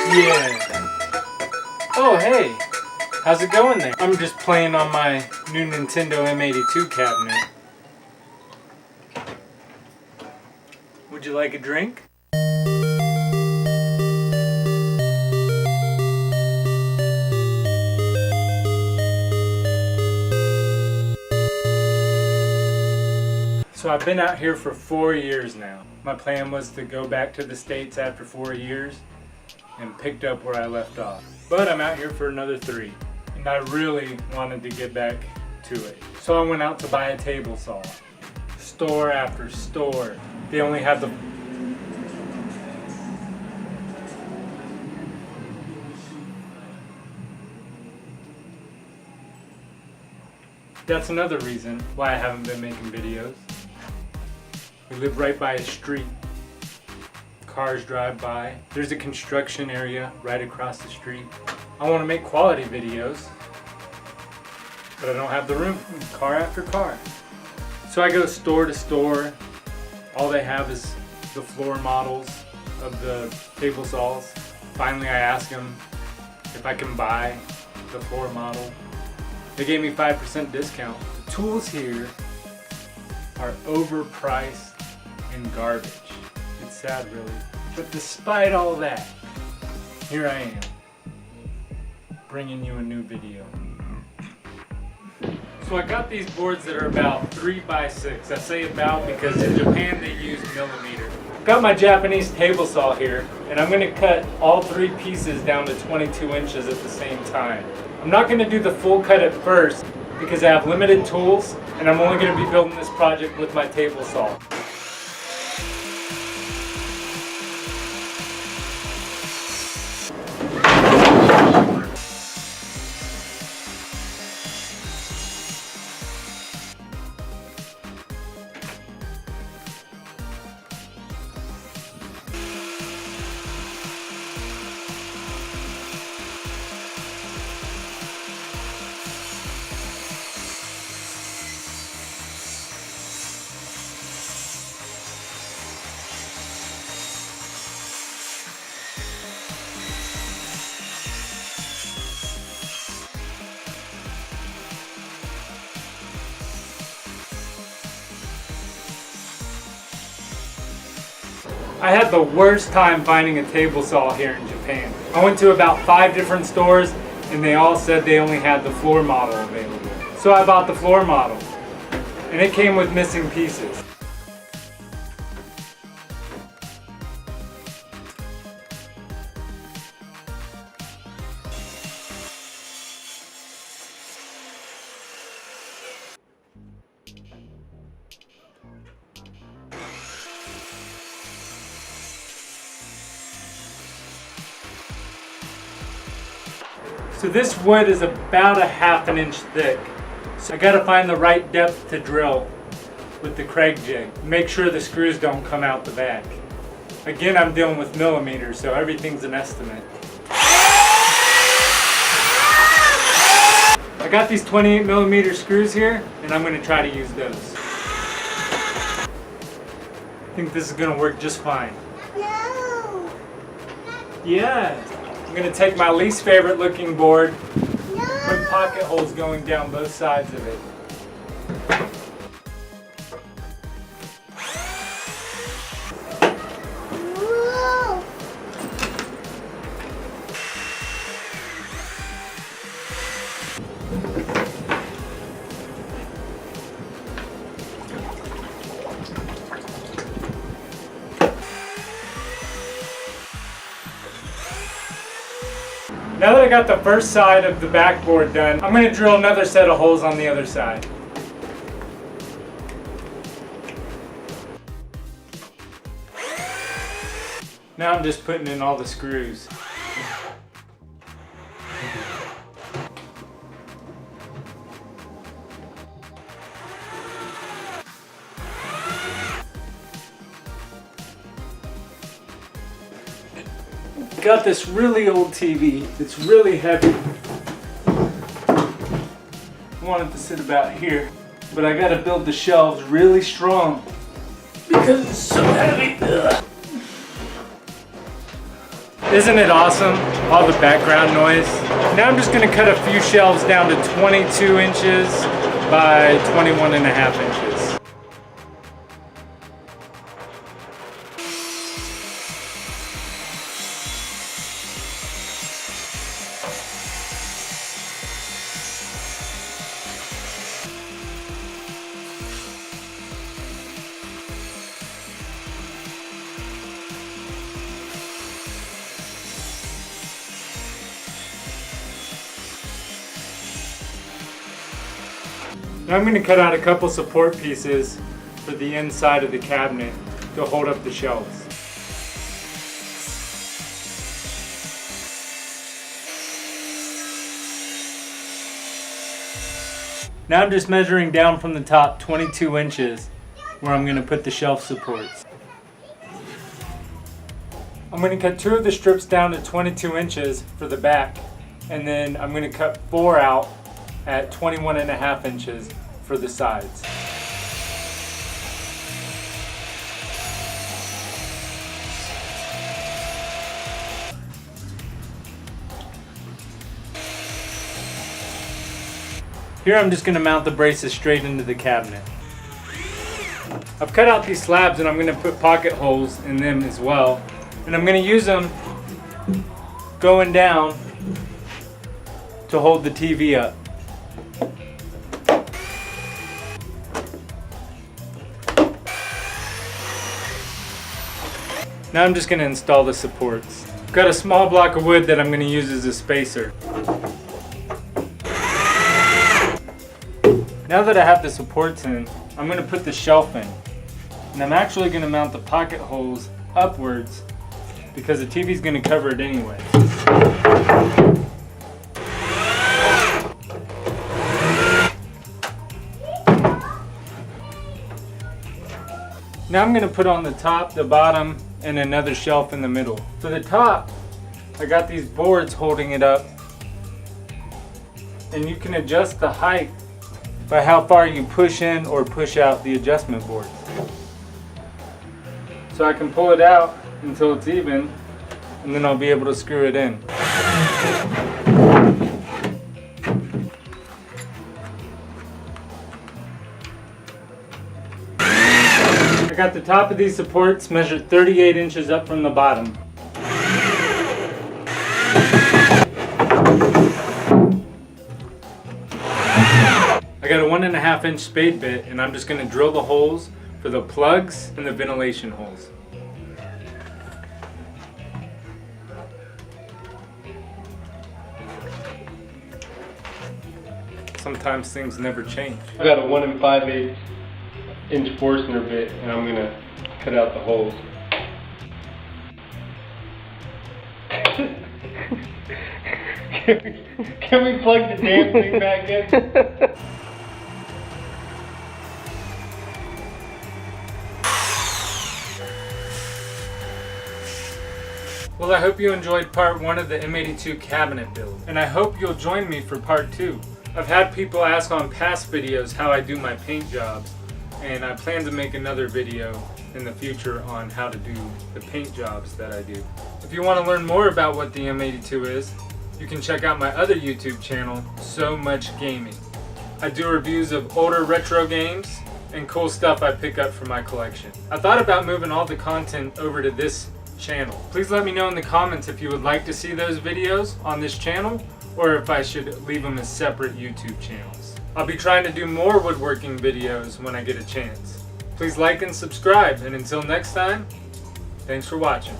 Yeah. Oh, hey. How's it going there? I'm just playing on my new Nintendo M-82 cabinet. Would you like a drink? So I've been out here for 4 years now. My plan was to go back to the States after 4 years and picked up where I left off. But I'm out here for another 3. And I really wanted to get back to it. So I went out to buy a table saw. Store after store. They only have the... That's another reason why I haven't been making videos. We live right by a street. Cars drive by. There's a construction area right across the street. I want to make quality videos, but I don't have the room. Car after car. So I go store to store. All they have is the floor models of the table saws. Finally I ask them if I can buy the floor model. They gave me 5% discount. The tools here are overpriced and garbage. It's sad, really. But despite all that, here I am, bringing you a new video. So I got these boards that are about 3 by 6. I say about because in Japan they use millimeter. Got my Japanese table saw here, and I'm gonna cut all 3 pieces down to 22 inches at the same time. I'm not gonna do the full cut at first because I have limited tools, and I'm only gonna be building this project with my table saw. I had the worst time finding a table saw here in Japan. I went to about 5 different stores and they all said they only had the floor model available. So I bought the floor model and it came with missing pieces. So this wood is about a ½ inch thick. So I gotta find the right depth to drill with the Craig jig. Make sure the screws don't come out the back. Again, I'm dealing with millimeters, so everything's an estimate. I got these 28 millimeter screws here, and I'm gonna try to use those. I think this is gonna work just fine. No. Yeah. I'm going to take my least favorite looking board, No. put pocket holes going down both sides of it. Whoa. Now that I got the first side of the backboard done, I'm going to drill another set of holes on the other side. Now I'm just putting in all the screws. Got this really old TV. It's really heavy. I want it to sit about here, but I gotta build the shelves really strong because it's so heavy. Ugh. Isn't it awesome? All the background noise. Now I'm just gonna cut a few shelves down to 22 inches by 21.5 inches. Now I'm going to cut out a couple support pieces for the inside of the cabinet to hold up the shelves. Now I'm just measuring down from the top 22 inches where I'm going to put the shelf supports. I'm going to cut 2 of the strips down to 22 inches for the back, and then I'm going to cut 4 out at 21.5 inches for the sides. Here I'm just going to mount the braces straight into the cabinet. I've cut out these slabs and I'm going to put pocket holes in them as well. And I'm going to use them going down to hold the TV up. Now I'm just going to install the supports. I've got a small block of wood that I'm going to use as a spacer. Now that I have the supports in, I'm going to put the shelf in. And I'm actually going to mount the pocket holes upwards because the TV is going to cover it anyway. Now I'm going to put on the top, the bottom, and another shelf in the middle. For the top, I got these boards holding it up, and you can adjust the height by how far you push in or push out the adjustment boards. So I can pull it out until it's even, and then I'll be able to screw it in. I got the top of these supports measured 38 inches up from the bottom. I got a 1.5 inch spade bit and I'm just going to drill the holes for the plugs and the ventilation holes. Sometimes things never change. I got a 1 5/8 inch Forstner bit and I'm going to cut out the holes. Can we plug the damn thing back in? Well, I hope you enjoyed part 1 of the M-82 cabinet build, and I hope you'll join me for part 2. I've had people ask on past videos how I do my paint jobs, and I plan to make another video in the future on how to do the paint jobs that I do. If you want to learn more about what the M-82 is, you can check out my other YouTube channel, So Much Gaming. I do reviews of older retro games and cool stuff I pick up from my collection. I thought about moving all the content over to this channel. Please let me know in the comments if you would like to see those videos on this channel or if I should leave them as separate YouTube channels. I'll be trying to do more woodworking videos when I get a chance. Please like and subscribe, and until next time, thanks for watching.